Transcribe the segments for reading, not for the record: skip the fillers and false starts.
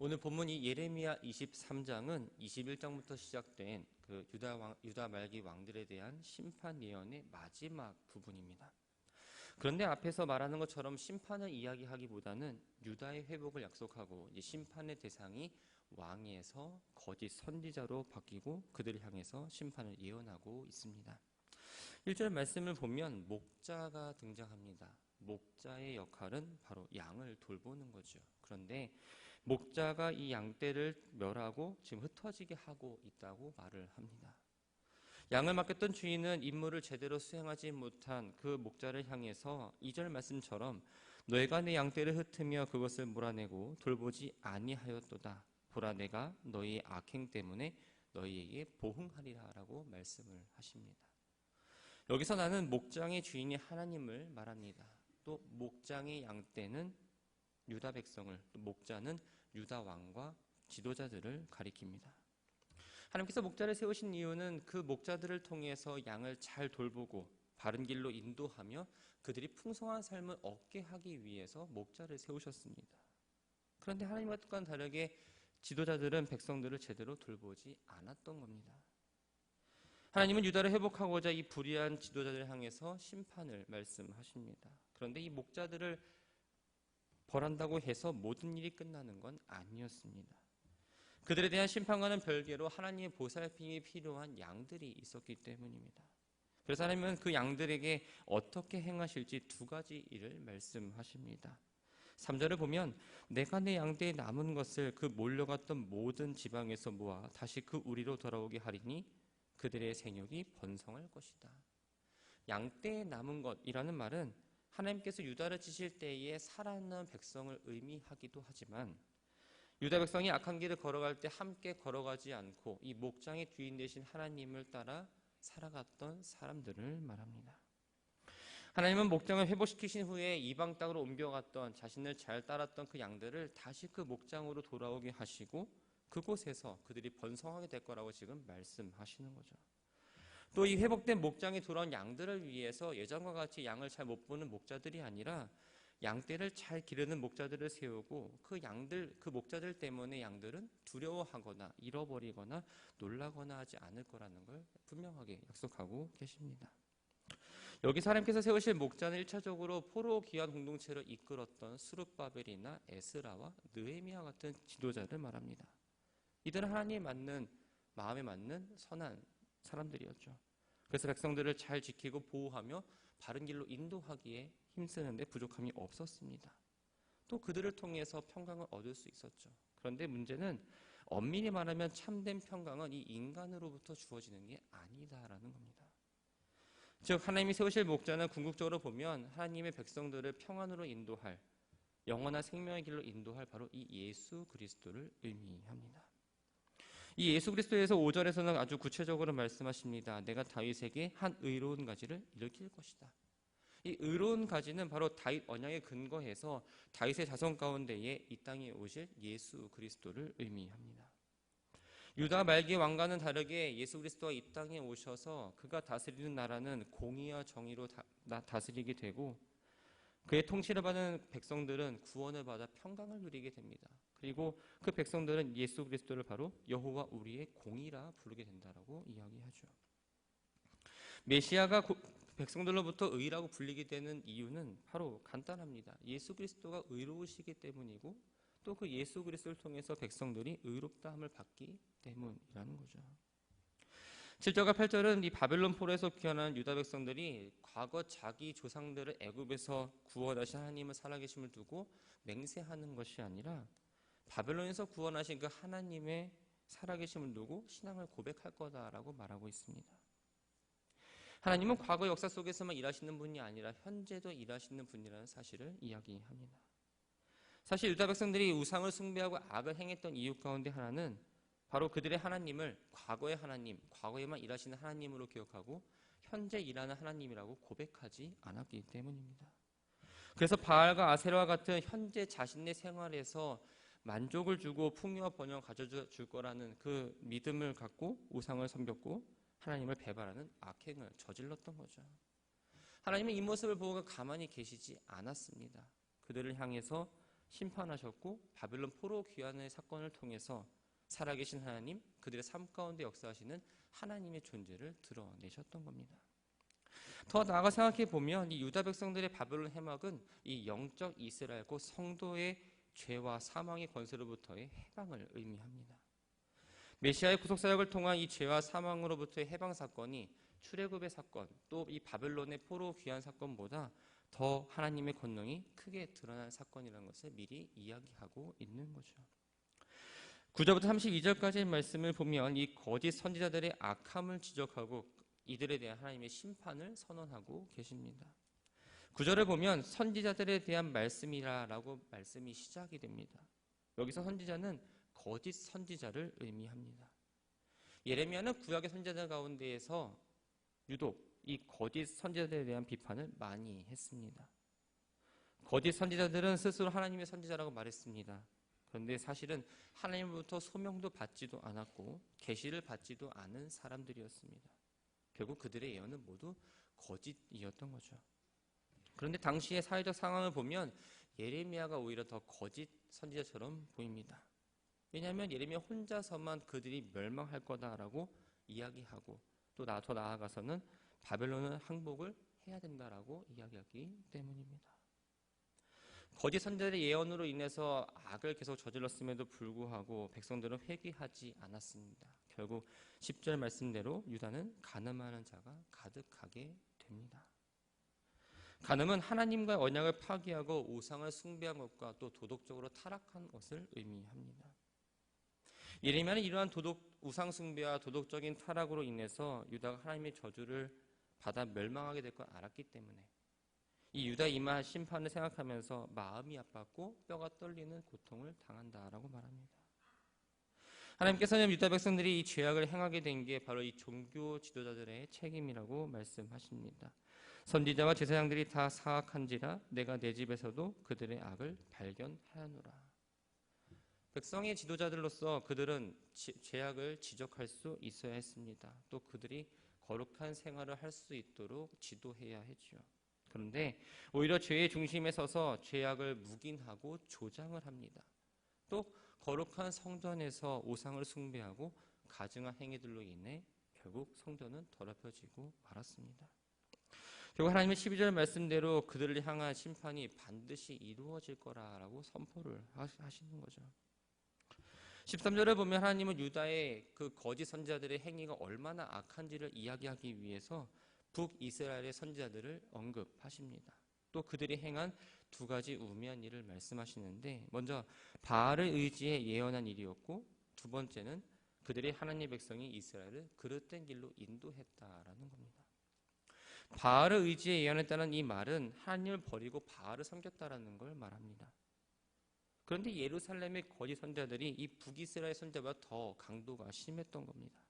오늘 본문이 예레미야 23장은 21장부터 시작된 그 유다 말기 왕들에 대한 심판 예언의 마지막 부분입니다. 그런데 앞에서 말하는 것처럼 심판을 이야기하기보다는 유다의 회복을 약속하고 이제 심판의 대상이 왕에서 거짓 선지자로 바뀌고 그들을 향해서 심판을 예언하고 있습니다. 1절 말씀을 보면 목자가 등장합니다. 목자의 역할은 바로 양을 돌보는 거죠. 그런데 목자가 이 양떼를 멸하고 지금 흩어지게 하고 있다고 말을 합니다. 양을 맡겼던 주인은 임무를 제대로 수행하지 못한 그 목자를 향해서 2절 말씀처럼 너희가 내 양떼를 흩으며 그것을 몰아내고 돌보지 아니하였도다. 보라 내가 너희의 악행 때문에 너희에게 보응하리라 라고 말씀을 하십니다. 여기서 나는 목장의 주인이 하나님을 말합니다. 또 목장의 양떼는 유다 백성을, 또 목자는 유다 왕과 지도자들을 가리킵니다. 하나님께서 목자를 세우신 이유는 그 목자들을 통해서 양을 잘 돌보고 바른 길로 인도하며 그들이 풍성한 삶을 얻게 하기 위해서 목자를 세우셨습니다. 그런데 하나님과 뜻과는 다르게 지도자들은 백성들을 제대로 돌보지 않았던 겁니다. 하나님은 유다를 회복하고자 이 불의한 지도자들을 향해서 심판을 말씀하십니다. 그런데 이 목자들을 벌한다고 해서 모든 일이 끝나는 건 아니었습니다. 그들에 대한 심판과는 별개로 하나님의 보살핌이 필요한 양들이 있었기 때문입니다. 그래서 하나님은 그 양들에게 어떻게 행하실지 두 가지 일을 말씀하십니다. 3절을 보면 내가 내 양떼에 남은 것을 그 몰려갔던 모든 지방에서 모아 다시 그 우리로 돌아오게 하리니 그들의 생육이 번성할 것이다. 양떼에 남은 것이라는 말은 하나님께서 유다를 치실 때에 살아남은 백성을 의미하기도 하지만 유다 백성이 악한 길을 걸어갈 때 함께 걸어가지 않고 이 목장의 주인 되신 하나님을 따라 살아갔던 사람들을 말합니다. 하나님은 목장을 회복시키신 후에 이방 땅으로 옮겨갔던 자신을 잘 따랐던 그 양들을 다시 그 목장으로 돌아오게 하시고 그곳에서 그들이 번성하게 될 거라고 지금 말씀하시는 거죠. 또 이 회복된 목장에 돌아온 양들을 위해서 예전과 같이 양을 잘 못 보는 목자들이 아니라 양떼를 잘 기르는 목자들을 세우고 그 목자들 때문에 양들은 두려워하거나 잃어버리거나 놀라거나 하지 않을 거라는 걸 분명하게 약속하고 계십니다. 여기 하나님께서 세우실 목자는 1차적으로 포로 귀환 공동체를 이끌었던 스룹바벨이나 에스라와 느헤미야 같은 지도자를 말합니다. 이들은 하나님의 마음에 맞는 선한 사람들이었죠. 그래서 백성들을 잘 지키고 보호하며 바른 길로 인도하기에 힘쓰는데 부족함이 없었습니다. 또 그들을 통해서 평강을 얻을 수 있었죠. 그런데 문제는 엄밀히 말하면 참된 평강은 이 인간으로부터 주어지는 게 아니다라는 겁니다. 즉 하나님이 세우실 목자는 궁극적으로 보면 하나님의 백성들을 평안으로 인도할 영원한 생명의 길로 인도할 바로 이 예수 그리스도를 의미합니다. 이 예수 그리스도에서 5절에서는 아주 구체적으로 말씀하십니다. 내가 다윗에게 한 의로운 가지를 일으킬 것이다. 이 의로운 가지는 바로 다윗 언약에 근거해서 다윗의 자손 가운데에 이 땅에 오실 예수 그리스도를 의미합니다. 유다 말기 왕과는 다르게 예수 그리스도가 이 땅에 오셔서 그가 다스리는 나라는 공의와 정의로 다스리게 되고 그의 통치를 받은 백성들은 구원을 받아 평강을 누리게 됩니다. 그리고 그 백성들은 예수 그리스도를 바로 여호와 우리의 공의라 부르게 된다라고 이야기하죠. 메시아가 백성들로부터 의라고 불리게 되는 이유는 바로 간단합니다. 예수 그리스도가 의로우시기 때문이고 또 그 예수 그리스도를 통해서 백성들이 의롭다함을 받기 때문이라는 거죠. 7절과 8절은 이 바벨론 포로에서 귀환한 유다 백성들이 과거 자기 조상들을 애굽에서 구원하신 하나님을 살아계심을 두고 맹세하는 것이 아니라 바벨론에서 구원하신 그 하나님의 살아계심을 두고 신앙을 고백할 거다라고 말하고 있습니다. 하나님은 과거 역사 속에서만 일하시는 분이 아니라 현재도 일하시는 분이라는 사실을 이야기합니다. 사실 유다 백성들이 우상을 숭배하고 악을 행했던 이유 가운데 하나는 바로 그들의 하나님을 과거의 하나님, 과거에만 일하시는 하나님으로 기억하고 현재 일하는 하나님이라고 고백하지 않았기 때문입니다. 그래서 바알과 아세라와 같은 현재 자신의 생활에서 만족을 주고 풍요와 번영을 가져줄 거라는 그 믿음을 갖고 우상을 섬겼고 하나님을 배반하는 악행을 저질렀던 거죠. 하나님은 이 모습을 보고 가만히 계시지 않았습니다. 그들을 향해서 심판하셨고 바벨론 포로 귀환의 사건을 통해서 살아계신 하나님, 그들의 삶 가운데 역사하시는 하나님의 존재를 드러내셨던 겁니다. 더 나아가 생각해 보면 이 유다 백성들의 바벨론 해막은 이 영적 이스라엘과 성도의 죄와 사망의 권세로부터의 해방을 의미합니다. 메시아의 구속사역을 통한 이 죄와 사망으로부터의 해방 사건이 출애굽의 사건, 또 이 바벨론의 포로 귀환 사건보다 더 하나님의 권능이 크게 드러난 사건이라는 것을 미리 이야기하고 있는 거죠. 9절부터 32절까지의 말씀을 보면 이 거짓 선지자들의 악함을 지적하고 이들에 대한 하나님의 심판을 선언하고 계십니다. 9절을 보면 선지자들에 대한 말씀이라고 말씀이 시작이 됩니다. 여기서 선지자는 거짓 선지자를 의미합니다. 예레미야는 구약의 선지자들 가운데에서 유독 이 거짓 선지자들에 대한 비판을 많이 했습니다. 거짓 선지자들은 스스로 하나님의 선지자라고 말했습니다. 그런데 사실은 하나님으로부터 소명도 받지도 않았고 계시를 받지도 않은 사람들이었습니다. 결국 그들의 예언은 모두 거짓이었던 거죠. 그런데 당시의 사회적 상황을 보면 예레미야가 오히려 더 거짓 선지자처럼 보입니다. 왜냐하면 예레미야 혼자서만 그들이 멸망할 거다라고 이야기하고 또 더 나아가서는 바벨론은 항복을 해야 된다라고 이야기하기 때문입니다. 거짓 선지자들의 예언으로 인해서 악을 계속 저질렀음에도 불구하고 백성들은 회개하지 않았습니다. 결국 10절 말씀대로 유다는 간음하는 자가 가득하게 됩니다. 간음은 하나님과의 언약을 파기하고 우상을 숭배한 것과 또 도덕적으로 타락한 것을 의미합니다. 예레미야는 이러한 우상 숭배와 도덕적인 타락으로 인해서 유다가 하나님의 저주를 받아 멸망하게 될 걸 알았기 때문에 이 유다 이마 심판을 생각하면서 마음이 아팠고 뼈가 떨리는 고통을 당한다라고 말합니다. 하나님께서는 유다 백성들이 이 죄악을 행하게 된 게 바로 이 종교 지도자들의 책임이라고 말씀하십니다. 선지자와 제사장들이 다 사악한지라 내가 내 집에서도 그들의 악을 발견하였노라. 백성의 지도자들로서 그들은 죄악을 지적할 수 있어야 했습니다. 또 그들이 거룩한 생활을 할 수 있도록 지도해야 했죠. 그런데 오히려 죄의 중심에 서서 죄악을 묵인하고 조장을 합니다. 또 거룩한 성전에서 우상을 숭배하고 가증한 행위들로 인해 결국 성전은 더럽혀지고 말았습니다. 결국 하나님의 12절 말씀대로 그들을 향한 심판이 반드시 이루어질 거라고 선포를 하시는 거죠. 13절을 보면 하나님은 유다의 그 거짓 선지자들의 행위가 얼마나 악한지를 이야기하기 위해서 북이스라엘의 선지자들을 언급하십니다. 또 그들이 행한 두 가지 우매한 일을 말씀하시는데 먼저 바알을 의지해 예언한 일이었고 두 번째는 그들의 하나님의 백성이 이스라엘을 그릇된 길로 인도했다라는 겁니다. 바알을 의지해 예언했다는 이 말은 하나님을 버리고 바알을 섬겼다라는 걸 말합니다. 그런데 예루살렘의 거짓 선지자들이 이 북이스라엘 선지자보다 더 강도가 심했던 겁니다.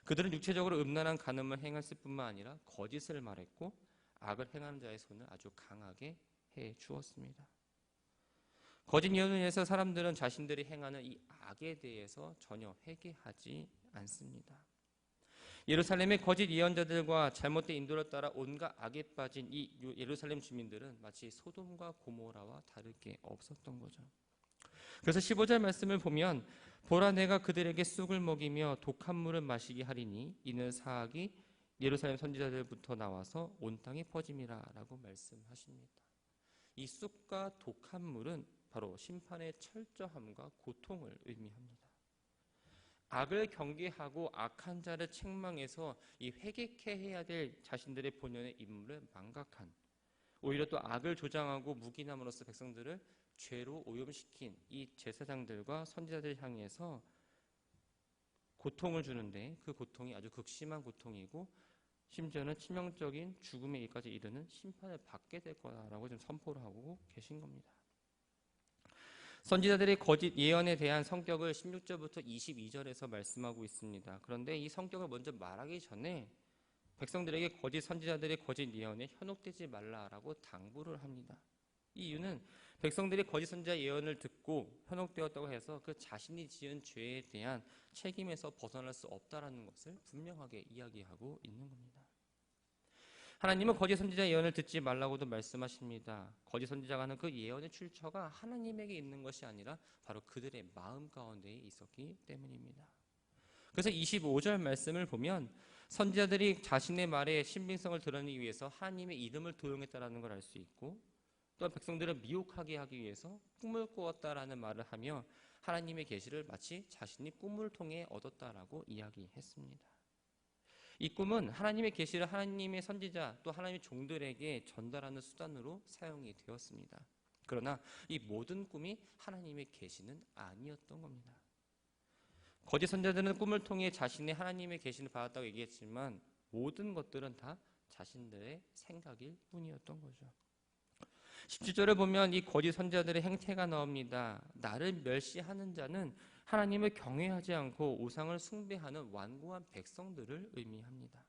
그들은 육체적으로 음란한 간음을 행했을 뿐만 아니라 거짓을 말했고 악을 행하는 자의 손을 아주 강하게 해 주었습니다. 거짓 예언을 위해서 사람들은 자신들이 행하는 이 악에 대해서 전혀 회개하지 않습니다. 예루살렘의 거짓 예언자들과 잘못된 인도를 따라 온갖 악에 빠진 이 예루살렘 주민들은 마치 소돔과 고모라와 다를 게 없었던 거죠. 그래서 15절 말씀을 보면 보라 내가 그들에게 쑥을 먹이며 독한 물을 마시게 하리니 이는 사악이 예루살렘 선지자들부터 나와서 온 땅에 퍼짐이라 라고 말씀하십니다. 이 쑥과 독한 물은 바로 심판의 철저함과 고통을 의미합니다. 악을 경계하고 악한 자를 책망해서 이 회개케 해야 될 자신들의 본연의 임무를 망각한, 오히려 또 악을 조장하고 묵인함으로써 백성들을 죄로 오염시킨 이 제사장들과 선지자들을 향해서 고통을 주는데 그 고통이 아주 극심한 고통이고 심지어는 치명적인 죽음의 일까지 이르는 심판을 받게 될 거라고 지금 선포를 하고 계신 겁니다. 선지자들의 거짓 예언에 대한 성격을 16절부터 22절에서 말씀하고 있습니다. 그런데 이 성격을 먼저 말하기 전에 백성들에게 거짓 선지자들의 거짓 예언에 현혹되지 말라라고 당부를 합니다. 이 이유는 백성들이 거짓 선지자 예언을 듣고 현혹되었다고 해서 그 자신이 지은 죄에 대한 책임에서 벗어날 수 없다라는 것을 분명하게 이야기하고 있는 겁니다. 하나님은 거짓 선지자의 예언을 듣지 말라고도 말씀하십니다. 거짓 선지자가 하는 그 예언의 출처가 하나님에게 있는 것이 아니라 바로 그들의 마음 가운데에 있었기 때문입니다. 그래서 25절 말씀을 보면 선지자들이 자신의 말에 신빙성을 드러내기 위해서 하나님의 이름을 도용했다라는 걸 알 수 있고, 또한 백성들을 미혹하게 하기 위해서 꿈을 꾸었다라는 말을 하며 하나님의 계시를 마치 자신이 꿈을 통해 얻었다라고 이야기했습니다. 이 꿈은 하나님의 계시를 하나님의 선지자 또 하나님의 종들에게 전달하는 수단으로 사용이 되었습니다. 그러나 이 모든 꿈이 하나님의 계시는 아니었던 겁니다. 거짓 선지자들은 꿈을 통해 자신의 하나님의 계시를 받았다고 얘기했지만 모든 것들은 다 자신들의 생각일 뿐이었던 거죠. 17절을 보면 이 거짓 선지자들의 행태가 나옵니다. 나를 멸시하는 자는 하나님을 경외하지 않고 우상을 숭배하는 완고한 백성들을 의미합니다.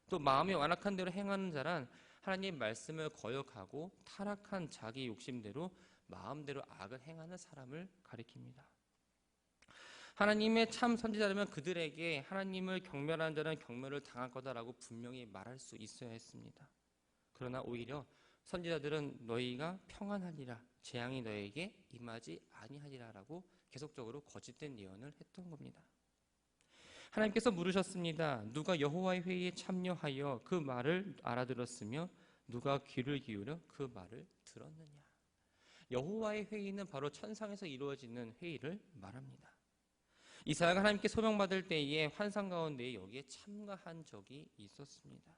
또 마음이 완악한 대로 행하는 자란 하나님의 말씀을 거역하고 타락한 자기 욕심대로 마음대로 악을 행하는 사람을 가리킵니다. 하나님의 참 선지자라면 그들에게 하나님을 경멸하는 자는 경멸을 당할 거다라고 분명히 말할 수 있어야 했습니다. 그러나 오히려 선지자들은 너희가 평안하리라, 재앙이 너에게 임하지 아니하리라라고 계속적으로 거짓된 예언을 했던 겁니다. 하나님께서 물으셨습니다. 누가 여호와의 회의에 참여하여 그 말을 알아들었으며 누가 귀를 기울여 그 말을 들었느냐. 여호와의 회의는 바로 천상에서 이루어지는 회의를 말합니다. 이사야가 하나님께 소명받을 때에 환상 가운데 여기에 참가한 적이 있었습니다.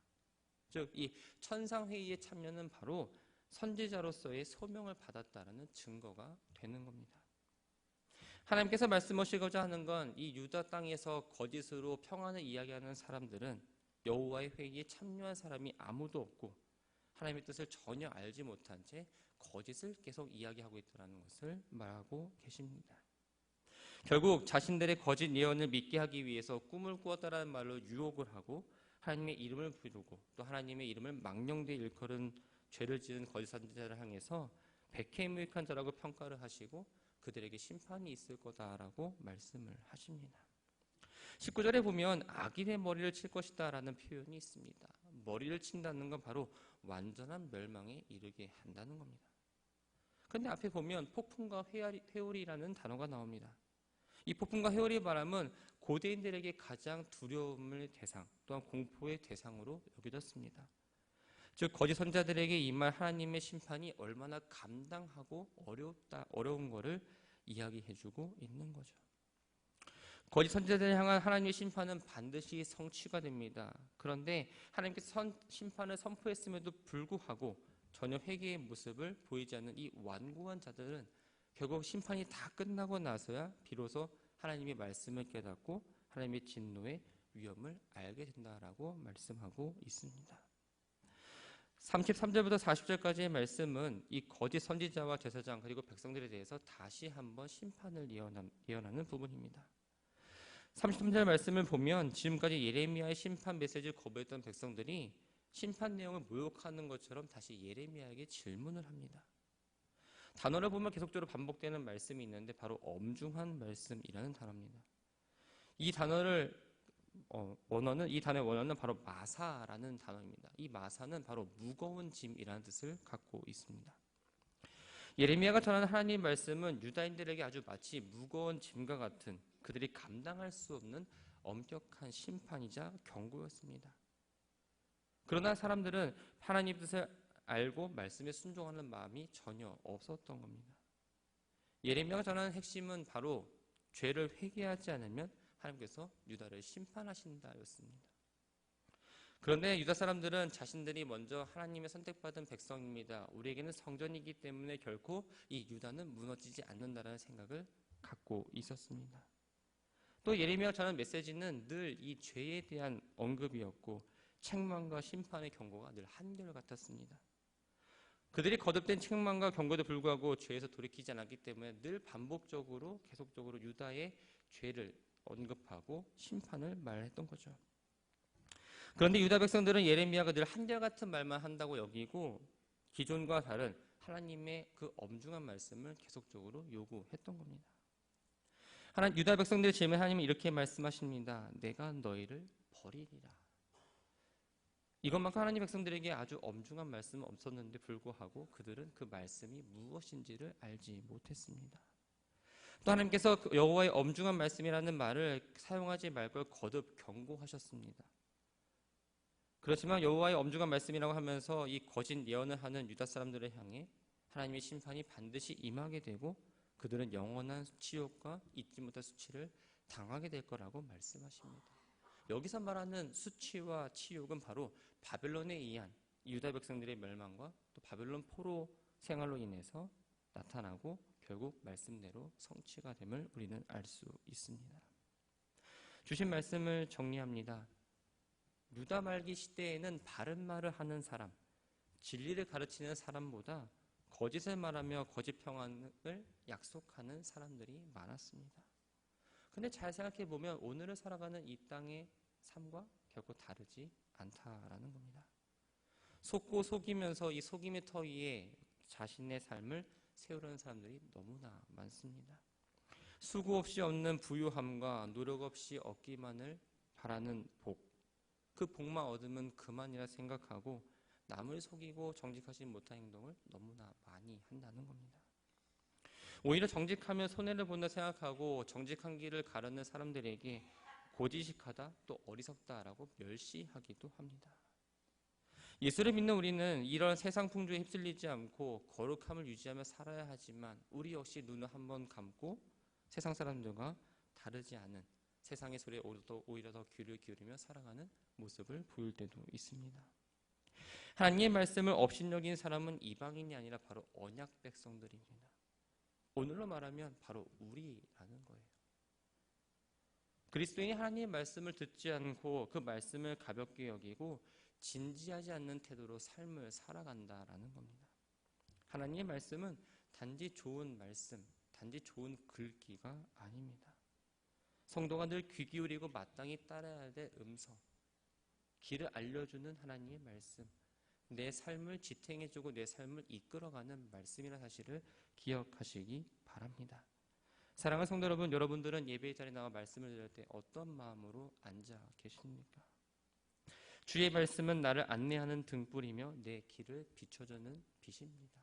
즉, 이 천상회의에 참여는 바로 선지자로서의 소명을 받았다는 증거가 되는 겁니다. 하나님께서 말씀하시고자 하는 건 이 유다 땅에서 거짓으로 평안을 이야기하는 사람들은 여호와의 회의에 참여한 사람이 아무도 없고 하나님의 뜻을 전혀 알지 못한 채 거짓을 계속 이야기하고 있다는 것을 말하고 계십니다. 결국 자신들의 거짓 예언을 믿게 하기 위해서 꿈을 꾸었다라는 말로 유혹을 하고 하나님의 이름을 부르고 또 하나님의 이름을 망령되이 일컬은 죄를 지은 거짓 선지자를 향해서 백해무익한 자라고 평가를 하시고 그들에게 심판이 있을 거다라고 말씀을 하십니다. 19절에 보면 악인의 머리를 칠 것이다 라는 표현이 있습니다. 머리를 친다는 건 바로 완전한 멸망에 이르게 한다는 겁니다. 그런데 앞에 보면 폭풍과 회오리라는 단어가 나옵니다. 이 폭풍과 회오리의 바람은 고대인들에게 가장 두려움의 대상 또한 공포의 대상으로 여겨졌습니다. 즉 거짓 선지자들에게 임할 하나님의 심판이 얼마나 감당하고 어려운 것을 이야기해주고 있는 거죠. 거짓 선지자들을 향한 하나님의 심판은 반드시 성취가 됩니다. 그런데 하나님께서 심판을 선포했음에도 불구하고 전혀 회개의 모습을 보이지 않는 이 완고한 자들은 결국 심판이 다 끝나고 나서야 비로소 하나님의 말씀을 깨닫고 하나님의 진노의 위험을 알게 된다라고 말씀하고 있습니다. 33절부터 40절까지의 말씀은 이 거짓 선지자와 제사장 그리고 백성들에 대해서 다시 한번 심판을 예언하는 부분입니다. 33절 말씀을 보면 지금까지 예레미야의 심판 메시지를 거부했던 백성들이 심판 내용을 모욕하는 것처럼 다시 예레미야에게 질문을 합니다. 단어를 보면 계속적으로 반복되는 말씀이 있는데 바로 엄중한 말씀이라는 단어입니다. 이 단어의 원어는 바로 마사라는 단어입니다. 이 마사는 바로 무거운 짐이라는 뜻을 갖고 있습니다. 예레미야가 전하는 하나님의 말씀은 유다인들에게 아주 마치 무거운 짐과 같은 그들이 감당할 수 없는 엄격한 심판이자 경고였습니다. 그러나 사람들은 하나님 뜻을 알고 말씀에 순종하는 마음이 전혀 없었던 겁니다. 예레미야가 전하는 핵심은 바로 죄를 회개하지 않으면 하나님께서 유다를 심판하신다였습니다. 그런데 유다 사람들은 자신들이 먼저 하나님의 선택받은 백성입니다. 우리에게는 성전이기 때문에 결코 이 유다는 무너지지 않는다라는 생각을 갖고 있었습니다. 또 예레미야가 전하는 메시지는 늘 이 죄에 대한 언급이었고 책망과 심판의 경고가 늘 한결같았습니다. 그들이 거듭된 책망과 경고에도 불구하고 죄에서 돌이키지 않았기 때문에 늘 반복적으로 계속적으로 유다의 죄를 언급하고 심판을 말했던 거죠. 그런데 유다 백성들은 예레미야가 늘 한결같은 말만 한다고 여기고 기존과 다른 하나님의 그 엄중한 말씀을 계속적으로 요구했던 겁니다. 유다 백성들의 질문에 하나님은 이렇게 말씀하십니다. 내가 너희를 버리리라. 이것만큼 하나님 백성들에게 아주 엄중한 말씀은 없었는데 불구하고 그들은 그 말씀이 무엇인지를 알지 못했습니다. 또 하나님께서 여호와의 엄중한 말씀이라는 말을 사용하지 말 걸 거듭 경고하셨습니다. 그렇지만 여호와의 엄중한 말씀이라고 하면서 이 거짓 예언을 하는 유다 사람들을 향해 하나님의 심판이 반드시 임하게 되고 그들은 영원한 치욕과 잊지 못할 수치를 당하게 될 거라고 말씀하십니다. 여기서 말하는 수치와 치욕은 바로 바벨론에 의한 유다 백성들의 멸망과 또 바벨론 포로 생활로 인해서 나타나고 결국 말씀대로 성취가 됨을 우리는 알 수 있습니다. 주신 말씀을 정리합니다. 유다 말기 시대에는 바른 말을 하는 사람, 진리를 가르치는 사람보다 거짓을 말하며 거짓 평안을 약속하는 사람들이 많았습니다. 근데 잘 생각해 보면 오늘을 살아가는 이 땅의 삶과 결코 다르지 않다라는 겁니다. 속고 속이면서 이 속임의 터 위에 자신의 삶을 세우려는 사람들이 너무나 많습니다. 수고 없이 얻는 부유함과 노력 없이 얻기만을 바라는 복, 그 복만 얻으면 그만이라 생각하고 남을 속이고 정직하지 못한 행동을 너무나 많이 한다는 겁니다. 오히려 정직하면 손해를 본다 생각하고 정직한 길을 가르는 사람들에게 고지식하다 또 어리석다라고 멸시하기도 합니다. 예수를 믿는 우리는 이런 세상 풍조에 휩쓸리지 않고 거룩함을 유지하며 살아야 하지만 우리 역시 눈을 한번 감고 세상 사람들과 다르지 않은 세상의 소리에 오히려 더 귀를 기울이며 살아가는 모습을 보일 때도 있습니다. 하나님의 말씀을 업신여긴 사람은 이방인이 아니라 바로 언약 백성들입니다. 오늘로 말하면 바로 우리라는 거예요. 그리스도인이 하나님의 말씀을 듣지 않고 그 말씀을 가볍게 여기고 진지하지 않는 태도로 삶을 살아간다라는 겁니다. 하나님의 말씀은 단지 좋은 말씀, 단지 좋은 글귀가 아닙니다. 성도가 늘 귀 기울이고 마땅히 따라야 될 음성, 길을 알려주는 하나님의 말씀, 내 삶을 지탱해주고 내 삶을 이끌어가는 말씀이라는 사실을 기억하시기 바랍니다. 사랑하는 성도 여러분, 여러분들은 예배의 자리에 나와 말씀을 들을 때 어떤 마음으로 앉아 계십니까? 주의 말씀은 나를 안내하는 등불이며 내 길을 비춰주는 빛입니다.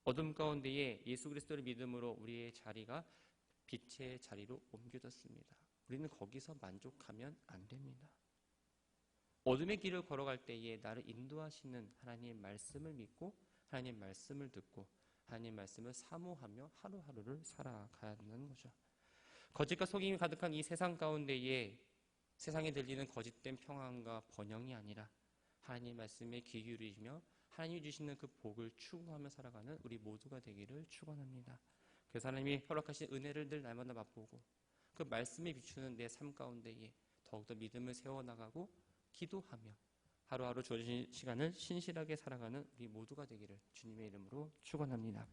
어둠 가운데에 예수 그리스도를 믿음으로 우리의 자리가 빛의 자리로 옮겨졌습니다. 우리는 거기서 만족하면 안 됩니다. 어둠의 길을 걸어갈 때에 나를 인도하시는 하나님의 말씀을 믿고 하나님의 말씀을 듣고 하나님의 말씀을 사모하며 하루하루를 살아가야 하는 거죠. 거짓과 속임이 가득한 이 세상 가운데에 세상에 들리는 거짓된 평안과 번영이 아니라 하나님의 말씀에 귀 기울이시며 하나님이 주시는 그 복을 추구하며 살아가는 우리 모두가 되기를 축원합니다. 그래서 하나님이 허락하신 은혜를 늘 날마다 맛보고 그 말씀에 비추는 내 삶 가운데에 더욱더 믿음을 세워나가고 기도하며 하루하루 주어진 시간을 신실하게 살아가는 우리 모두가 되기를 주님의 이름으로 축원합니다.